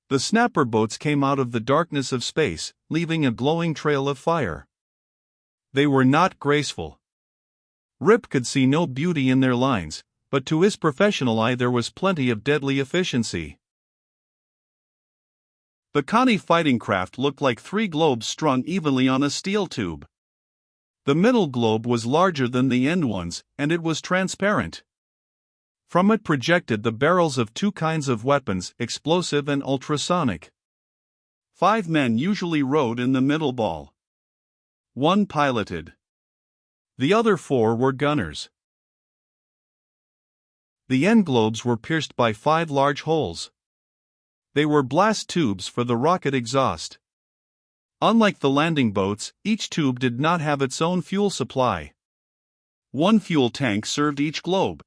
The snapper boats came out of the darkness of space, leaving a glowing trail of fire. They were not graceful. Rip could see no beauty in their lines, but to his professional eye there was plenty of deadly efficiency. The Connie fighting craft looked like 3 globes strung evenly on a steel tube. The middle globe was larger than the end ones, and it was transparent. From it projected the barrels of 2 kinds of weapons, explosive and ultrasonic. 5 men usually rowed in the middle ball. 1 piloted. The other 4 were gunners. The end globes were pierced by 5 large holes. They were blast tubes for the rocket exhaust. Unlike the landing boats, each tube did not have its own fuel supply. 1 fuel tank served each globe.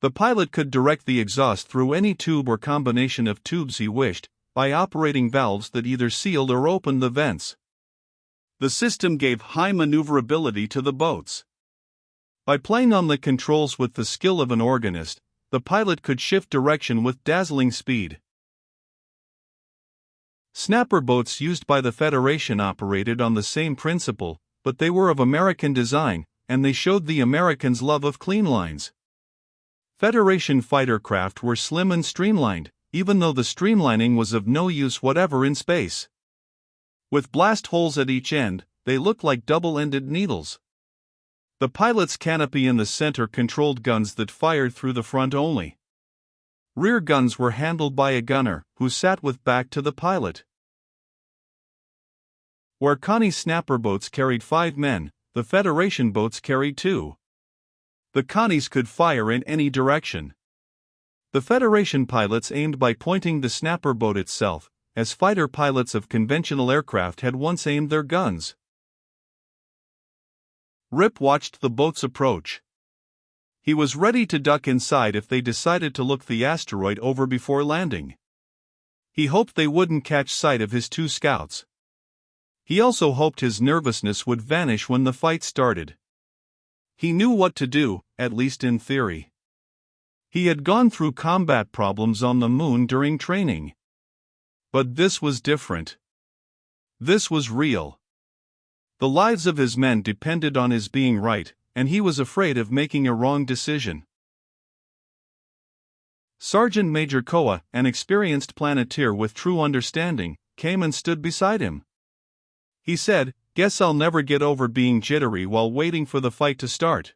The pilot could direct the exhaust through any tube or combination of tubes he wished, by operating valves that either sealed or opened the vents. The system gave high maneuverability to the boats. By playing on the controls with the skill of an organist, the pilot could shift direction with dazzling speed. Snapper boats used by the Federation operated on the same principle, but they were of American design, and they showed the Americans' love of clean lines. Federation fighter craft were slim and streamlined, even though the streamlining was of no use whatever in space. With blast holes at each end, they looked like double-ended needles. The pilot's canopy in the center controlled guns that fired through the front only. Rear guns were handled by a gunner, who sat with back to the pilot. Where Connie's snapper boats carried 5 men, the Federation boats carried 2. The Connies could fire in any direction. The Federation pilots aimed by pointing the snapper boat itself, as fighter pilots of conventional aircraft had once aimed their guns. Rip watched the boats approach. He was ready to duck inside if they decided to look the asteroid over before landing. He hoped they wouldn't catch sight of his 2 scouts. He also hoped his nervousness would vanish when the fight started. He knew what to do, at least in theory. He had gone through combat problems on the moon during training. But this was different. This was real. The lives of his men depended on his being right, and he was afraid of making a wrong decision. Sergeant Major Koa, an experienced planeteer with true understanding, came and stood beside him. He said, "Guess I'll never get over being jittery while waiting for the fight to start.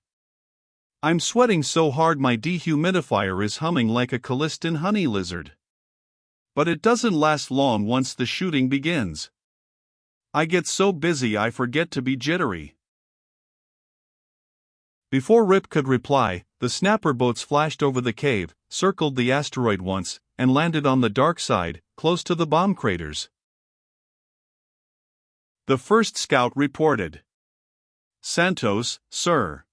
I'm sweating so hard my dehumidifier is humming like a Callistan honey lizard. But it doesn't last long once the shooting begins. I get so busy I forget to be jittery." Before Rip could reply, the snapper boats flashed over the cave, circled the asteroid once, and landed on the dark side, close to the bomb craters. The first scout reported. "Santos, sir.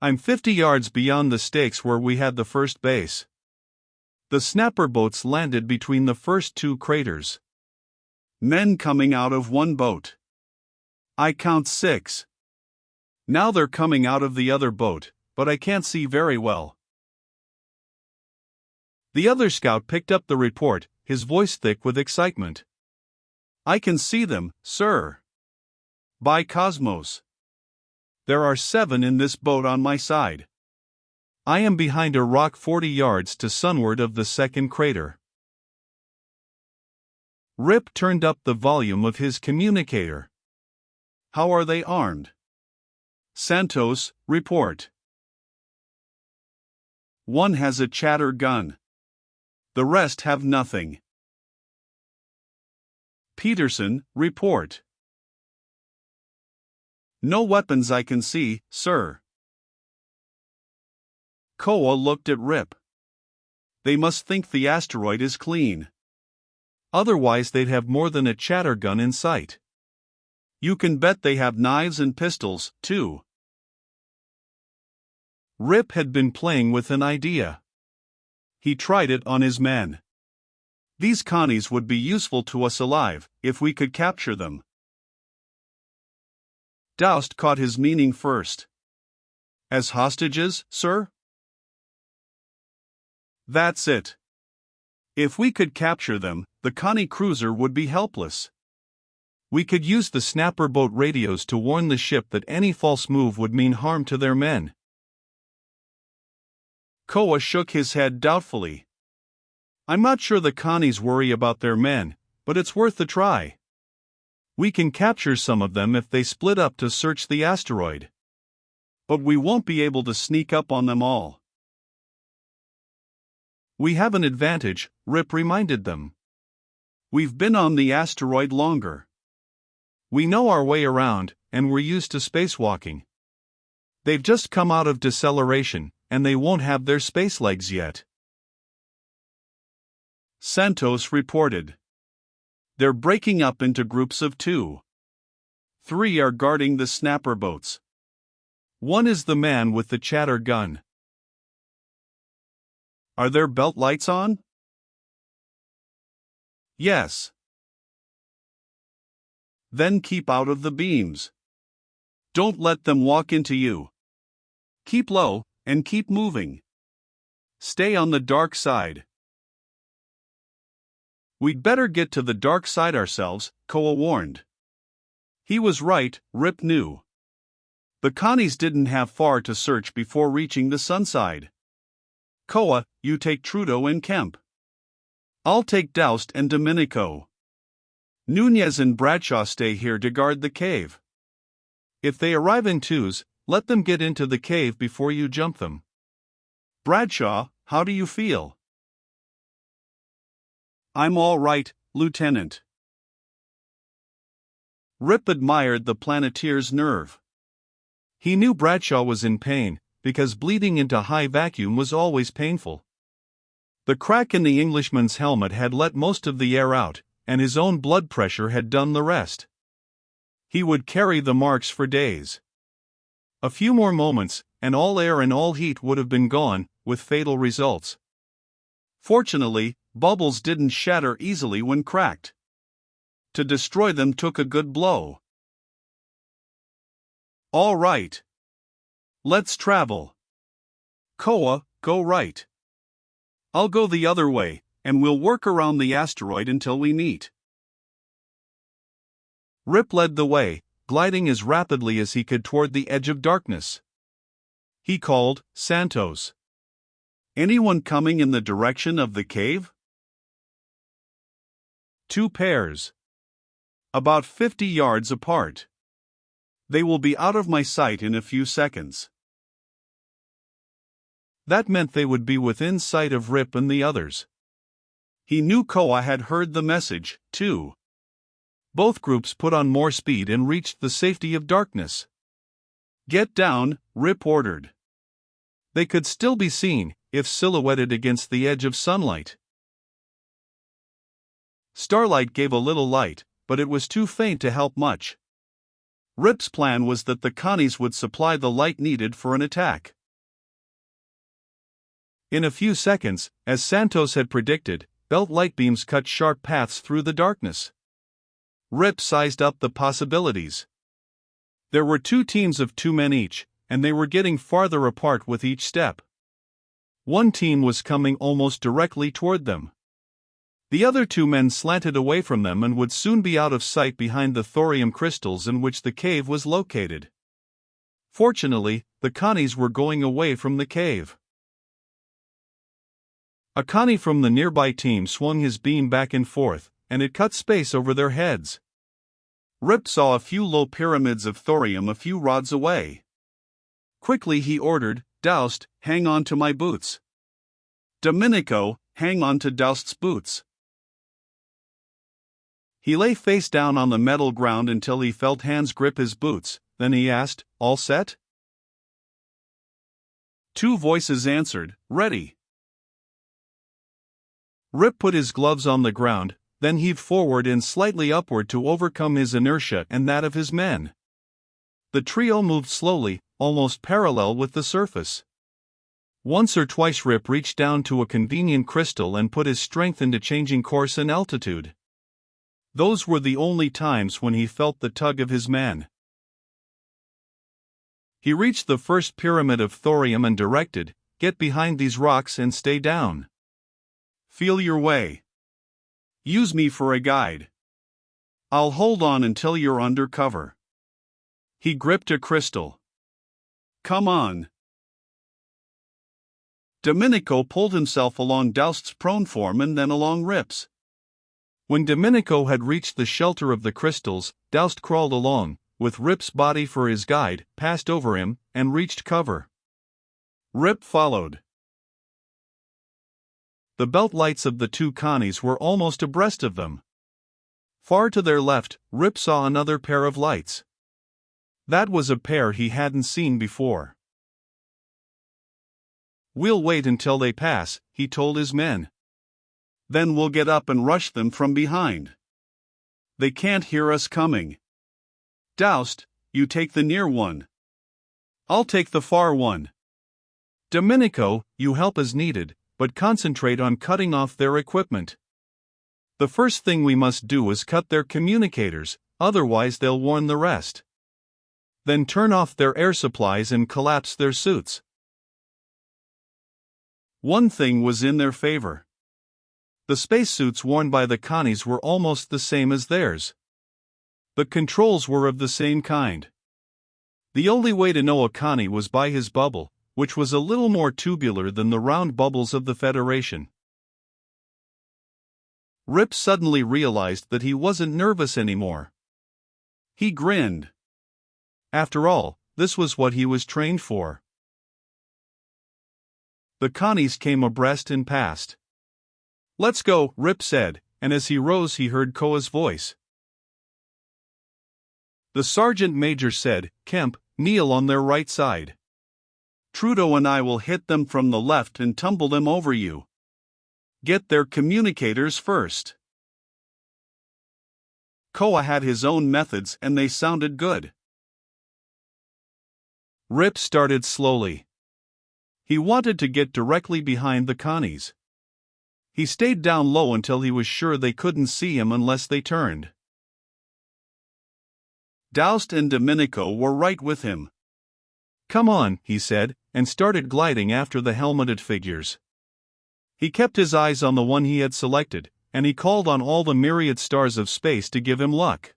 I'm 50 yards beyond the stakes where we had the first base. The snapper boats landed between the first 2 craters. Men coming out of 1 boat. I count 6. Now they're coming out of the other boat, but I can't see very well." The other scout picked up the report, his voice thick with excitement. "I can see them, sir. By Cosmos. There are 7 in this boat on my side. I am behind a rock 40 yards to sunward of the second crater." Rip turned up the volume of his communicator. "How are they armed?" "Santos, report." "One has a chatter gun. The rest have nothing." "Peterson, report." "No weapons I can see, sir." Koa looked at Rip. "They must think the asteroid is clean. Otherwise they'd have more than a chatter gun in sight. You can bet they have knives and pistols, too." Rip had been playing with an idea. He tried it on his men. "These Connies would be useful to us alive, if we could capture them." Doust caught his meaning first. "As hostages, sir?" "That's it. If we could capture them, the Connie cruiser would be helpless. We could use the snapper boat radios to warn the ship that any false move would mean harm to their men. Koa shook his head doubtfully. I'm not sure the Connies worry about their men, but it's worth a try. We can capture some of them if they split up to search the asteroid. But we won't be able to sneak up on them all. We have an advantage, Rip reminded them. We've been on the asteroid longer. We know our way around, and we're used to spacewalking. They've just come out of deceleration, and they won't have their space legs yet. Santos reported. They're breaking up into groups of 2. 3 are guarding the snapper boats. 1 is the man with the chatter gun. Are their belt lights on? Yes. Then keep out of the beams. Don't let them walk into you. Keep low, and keep moving. Stay on the dark side. We'd better get to the dark side ourselves, Koa warned. He was right, Rip knew. The Connies didn't have far to search before reaching the sunside. Koa, you take Trudeau and Kemp. I'll take Doust and Domenico. Nunez and Bradshaw stay here to guard the cave. If they arrive in 2s, let them get into the cave before you jump them. Bradshaw, how do you feel? I'm all right, Lieutenant. Rip admired the Planeteer's nerve. He knew Bradshaw was in pain, because bleeding into high vacuum was always painful. The crack in the Englishman's helmet had let most of the air out, and his own blood pressure had done the rest. He would carry the marks for days. A few more moments, and all air and all heat would have been gone, with fatal results. Fortunately, bubbles didn't shatter easily when cracked. To destroy them took a good blow. All right. Let's travel. Koa, go right. I'll go the other way, and we'll work around the asteroid until we meet. Rip led the way, gliding as rapidly as he could toward the edge of darkness. He called, Santos. Anyone coming in the direction of the cave? 2 pairs. About 50 yards apart. They will be out of my sight in a few seconds. That meant they would be within sight of Rip and the others. He knew Koa had heard the message, too. Both groups put on more speed and reached the safety of darkness. Get down, Rip ordered. They could still be seen, if silhouetted against the edge of sunlight. Starlight gave a little light, but it was too faint to help much. Rip's plan was that the Connies would supply the light needed for an attack. In a few seconds, as Santos had predicted, belt light beams cut sharp paths through the darkness. Rip sized up the possibilities. There were 2 teams of 2 men each, and they were getting farther apart with each step. One team was coming almost directly toward them. The other 2 men slanted away from them and would soon be out of sight behind the thorium crystals in which the cave was located. Fortunately, the Connies were going away from the cave. A Connie from the nearby team swung his beam back and forth, and it cut space over their heads. Rip saw a few low pyramids of thorium a few rods away. Quickly he ordered, Doust, hang on to my boots. Domenico, hang on to Doust's boots. He lay face down on the metal ground until he felt hands grip his boots, then he asked, all set? 2 voices answered, ready. Rip put his gloves on the ground, then heaved forward and slightly upward to overcome his inertia and that of his men. The trio moved slowly, almost parallel with the surface. Once or twice Rip reached down to a convenient crystal and put his strength into changing course and altitude. Those were the only times when he felt the tug of his man. He reached the first pyramid of thorium and directed, get behind these rocks and stay down. Feel your way. Use me for a guide. I'll hold on until you're under cover. He gripped a crystal. Come on. Domenico pulled himself along Doust's prone form and then along Rip's. When Domenico had reached the shelter of the crystals, Doust crawled along, with Rip's body for his guide, passed over him, and reached cover. Rip followed. The belt lights of the two Connies were almost abreast of them. Far to their left, Rip saw another pair of lights. That was a pair he hadn't seen before. We'll wait until they pass, he told his men. Then we'll get up and rush them from behind. They can't hear us coming. Doust, you take the near one. I'll take the far one. Domenico, you help as needed, but concentrate on cutting off their equipment. The first thing we must do is cut their communicators, otherwise they'll warn the rest. Then turn off their air supplies and collapse their suits. One thing was in their favor. The spacesuits worn by the Connies were almost the same as theirs. The controls were of the same kind. The only way to know a Connie was by his bubble, which was a little more tubular than the round bubbles of the Federation. Rip suddenly realized that he wasn't nervous anymore. He grinned. After all, this was what he was trained for. The Connies came abreast and passed. "Let's go," Rip said, and as he rose he heard Koa's voice. The sergeant major said, "Kemp, kneel on their right side. Trudeau and I will hit them from the left and tumble them over you. Get their communicators first." Koa had his own methods and they sounded good. Rip started slowly. He wanted to get directly behind the Connies. He stayed down low until he was sure they couldn't see him unless they turned. Doust and Domenico were right with him. "Come on," he said, and started gliding after the helmeted figures. He kept his eyes on the one he had selected, and he called on all the myriad stars of space to give him luck.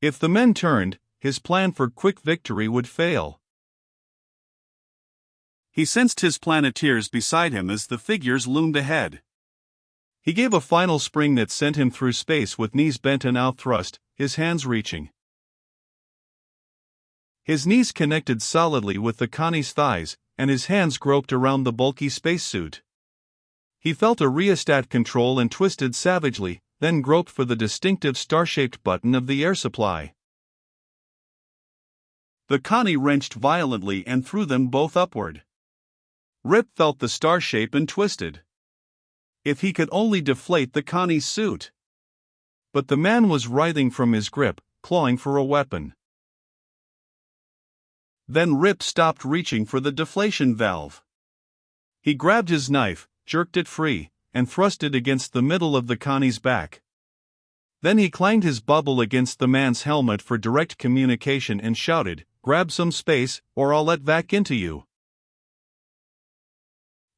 If the men turned, his plan for quick victory would fail. He sensed his planeteers beside him as the figures loomed ahead. He gave a final spring that sent him through space with knees bent and outthrust, his hands reaching. His knees connected solidly with the Connie's thighs, and his hands groped around the bulky spacesuit. He felt a rheostat control and twisted savagely, then groped for the distinctive star-shaped button of the air supply. The Connie wrenched violently and threw them both upward. Rip felt the star shape and twisted. If he could only deflate the Connie's suit! But the man was writhing from his grip, clawing for a weapon. Then Rip stopped reaching for the deflation valve. He grabbed his knife, jerked it free, and thrust it against the middle of the Connie's back. Then he clanged his bubble against the man's helmet for direct communication and shouted, "Grab some space, or I'll let vac into you."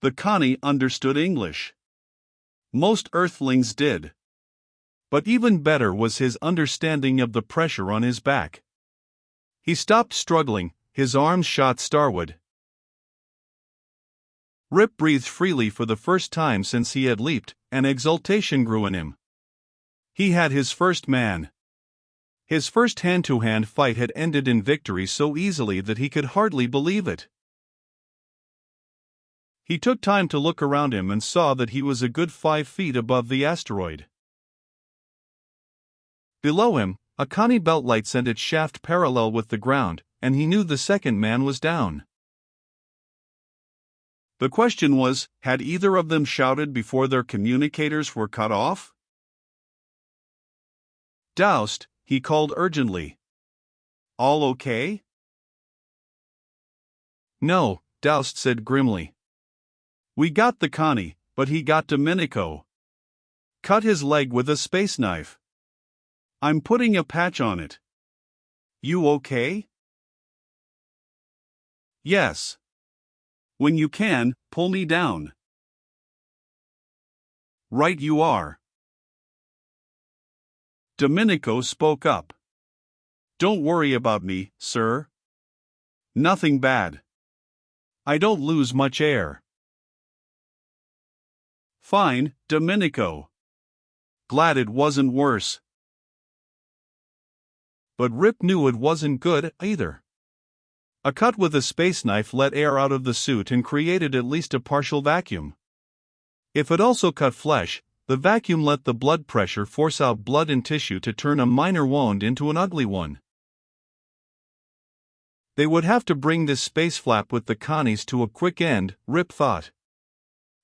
The Connie understood English. Most Earthlings did. But even better was his understanding of the pressure on his back. He stopped struggling, his arms shot starward. Rip breathed freely for the first time since he had leaped, and exultation grew in him. He had his first man. His first hand-to-hand fight had ended in victory so easily that he could hardly believe it. He took time to look around him and saw that he was a good 5 feet above the asteroid. Below him, a Connie belt light sent its shaft parallel with the ground, and he knew the second man was down. The question was, had either of them shouted before their communicators were cut off? "Doust," he called urgently. "All okay?" "No," Doust said grimly. "We got the Connie, but he got Domenico. Cut his leg with a space knife. I'm putting a patch on it. You okay?" "Yes. When you can, pull me down." Right you are. Domenico spoke up. Don't worry about me, sir. Nothing bad. I don't lose much air. Fine, Domenico. Glad it wasn't worse. But Rip knew it wasn't good either. A cut with a space knife let air out of the suit and created at least a partial vacuum. If it also cut flesh, the vacuum let the blood pressure force out blood and tissue to turn a minor wound into an ugly one. They would have to bring this space flap with the Connies to a quick end, Rip thought.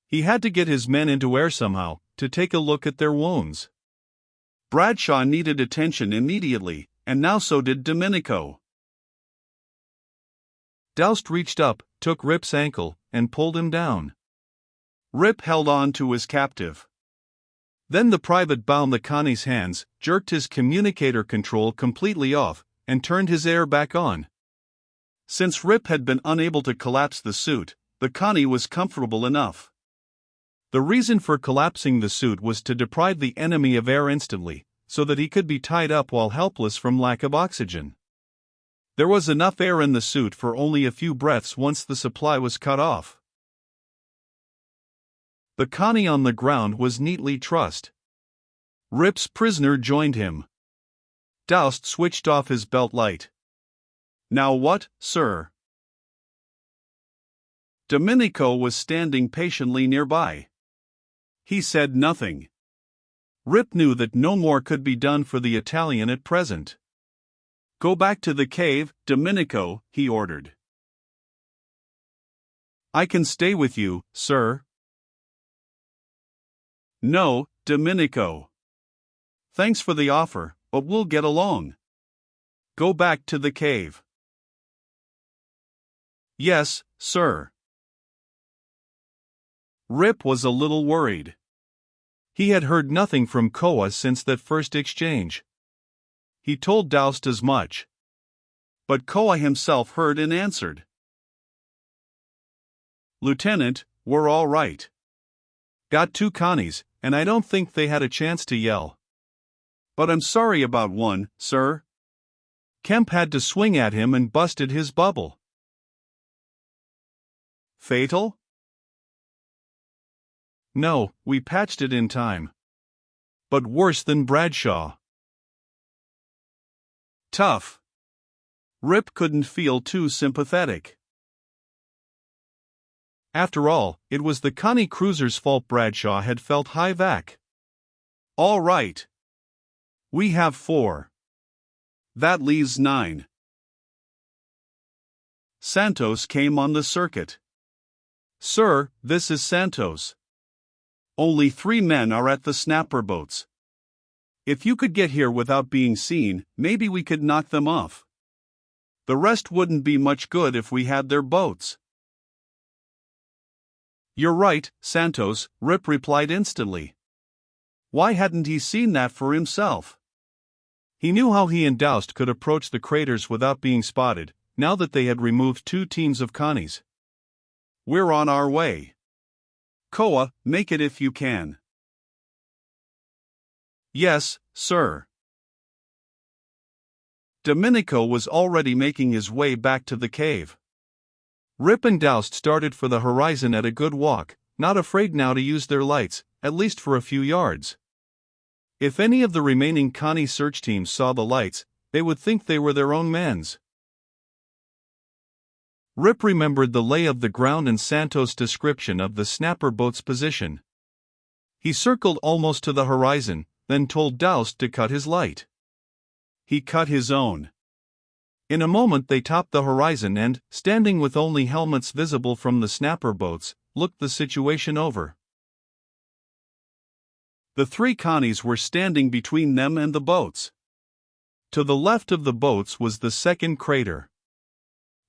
He had to get his men into air somehow, to take a look at their wounds. Bradshaw needed attention immediately, and now so did Domenico. Doust reached up, took Rip's ankle, and pulled him down. Rip held on to his captive. Then the private bound the Connie's hands, jerked his communicator control completely off, and turned his air back on. Since Rip had been unable to collapse the suit, the Connie was comfortable enough. The reason for collapsing the suit was to deprive the enemy of air instantly, so that he could be tied up while helpless from lack of oxygen. There was enough air in the suit for only a few breaths once the supply was cut off. The Connie on the ground was neatly trussed. Rip's prisoner joined him. Doust switched off his belt light. Now what, sir? Domenico was standing patiently nearby. He said nothing. Rip knew that no more could be done for the Italian at present. Go back to the cave, Domenico, he ordered. I can stay with you, sir. No, Domenico. Thanks for the offer, but we'll get along. Go back to the cave. Yes, sir. Rip was a little worried. He had heard nothing from Koa since that first exchange. He told Doust as much. But Koa himself heard and answered. Lieutenant, we're all right. Got 2 Connies, and I don't think they had a chance to yell. But I'm sorry about one, sir. Kemp had to swing at him and busted his bubble. Fatal? No, we patched it in time. But worse than Bradshaw. Tough. Rip couldn't feel too sympathetic. After all, it was the Connie cruiser's fault Bradshaw had felt high vac. All right. We have 4. That leaves 9. Santos came on the circuit. Sir, this is Santos. Only 3 men are at the snapper boats. If you could get here without being seen, maybe we could knock them off. The rest wouldn't be much good if we had their boats. You're right, Santos, Rip replied instantly. Why hadn't he seen that for himself? He knew how he and Doust could approach the craters without being spotted, now that they had removed 2 teams of Connies. We're on our way. Koa, make it if you can. Yes, sir. Domenico was already making his way back to the cave. Rip and Doust started for the horizon at a good walk, not afraid now to use their lights, at least for a few yards. If any of the remaining Connie search teams saw the lights, they would think they were their own men's. Rip remembered the lay of the ground and Santos' description of the snapper boat's position. He circled almost to the horizon, then told Doust to cut his light. He cut his own. In a moment they topped the horizon and, standing with only helmets visible from the snapper boats, looked the situation over. The 3 Connies were standing between them and the boats. To the left of the boats was the second crater.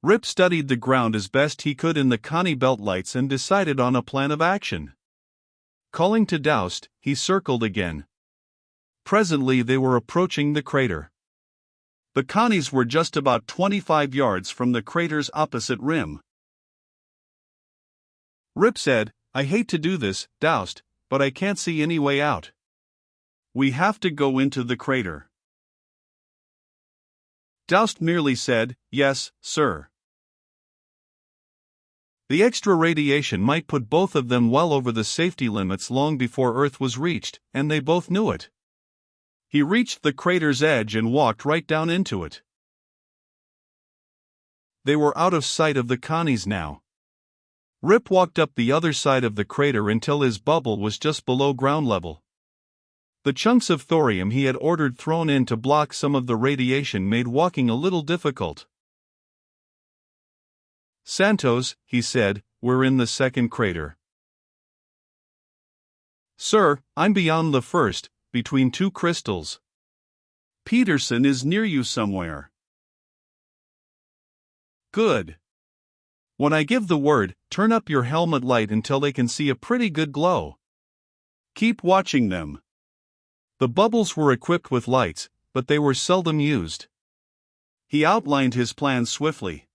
Rip studied the ground as best he could in the Connie belt lights and decided on a plan of action. Calling to Doust, he circled again. Presently they were approaching the crater. The Connies were just about 25 yards from the crater's opposite rim. Rip said, I hate to do this, Doust, but I can't see any way out. We have to go into the crater. Doust merely said, "Yes, sir." The extra radiation might put both of them well over the safety limits long before Earth was reached, and they both knew it. He reached the crater's edge and walked right down into it. They were out of sight of the Connies now. Rip walked up the other side of the crater until his bubble was just below ground level. The chunks of thorium he had ordered thrown in to block some of the radiation made walking a little difficult. "Santos," he said, "we're in the second crater." "Sir, I'm beyond the first, between two crystals. Peterson is near you somewhere." "Good. When I give the word, turn up your helmet light until they can see a pretty good glow. Keep watching them." The bubbles were equipped with lights, but they were seldom used. He outlined his plan swiftly.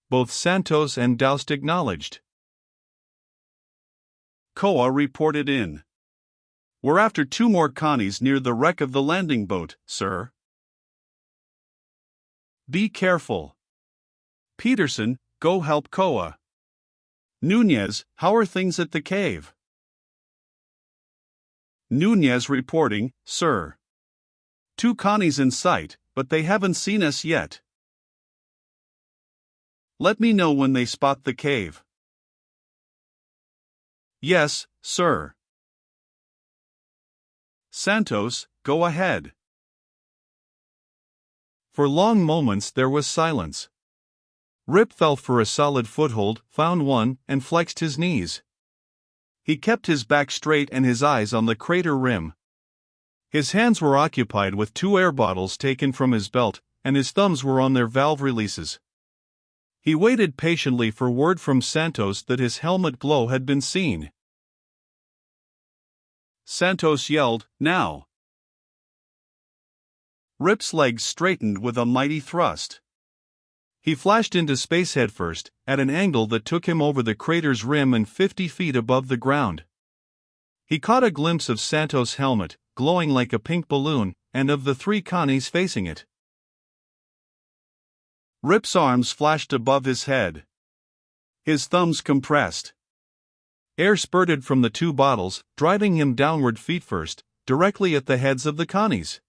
Both Santos and Doust acknowledged. Koa reported in. "We're after 2 more Connies near the wreck of the landing boat, sir. Be careful. Peterson, go help Koa. Nunez, how are things at the cave?" Nunez reporting, "Sir. 2 Connies in sight, but they haven't seen us yet. Let me know when they spot the cave." "Yes, sir." Santos, go ahead. For long moments there was silence. Rip felt for a solid foothold, found one, and flexed his knees. He kept his back straight and his eyes on the crater rim. His hands were occupied with 2 air bottles taken from his belt, and his thumbs were on their valve releases. He waited patiently for word from Santos that his helmet glow had been seen. Santos yelled, "Now!" Rip's legs straightened with a mighty thrust. He flashed into space headfirst, at an angle that took him over the crater's rim and 50 feet above the ground. He caught a glimpse of Santos' helmet, glowing like a pink balloon, and of the 3 Connies facing it. Rip's arms flashed above his head. His thumbs compressed. Air spurted from the 2 bottles, driving him downward feet first, directly at the heads of the Connies.